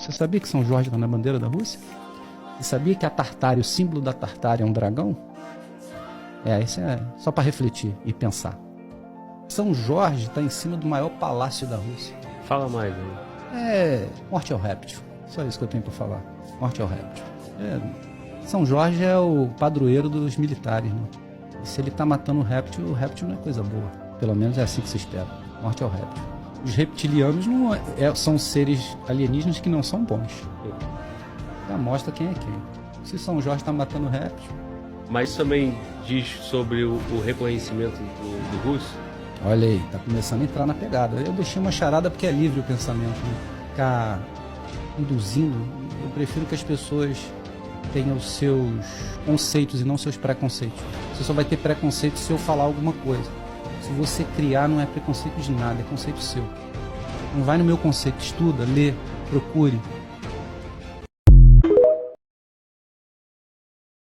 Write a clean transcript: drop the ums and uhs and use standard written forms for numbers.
Você sabia que São Jorge está na bandeira da Rússia? Você sabia que a Tartária, o símbolo da Tartária é um dragão? Isso é só para refletir e pensar. São Jorge está em cima do maior palácio da Rússia. Fala mais aí. Morte ao réptil. Só isso que eu tenho para falar. Morte ao réptil. São Jorge é o padroeiro dos militares, né? E se ele está matando o réptil não é coisa boa. Pelo menos é assim que se espera. Morte ao réptil. Os reptilianos são seres alienígenas que não são bons. Já mostra quem é quem. Se São Jorge está matando o réptil. Mas também diz sobre o reconhecimento do russo. Olha aí, tá começando a entrar na pegada. Eu deixei uma charada porque é livre o pensamento, né? Ficar induzindo. Eu prefiro que as pessoas tenham os seus conceitos e não seus preconceitos. Você só vai ter preconceito se eu falar alguma coisa. Se você criar, não é preconceito de nada, é conceito seu. Não vai no meu conceito, estuda, lê, procure.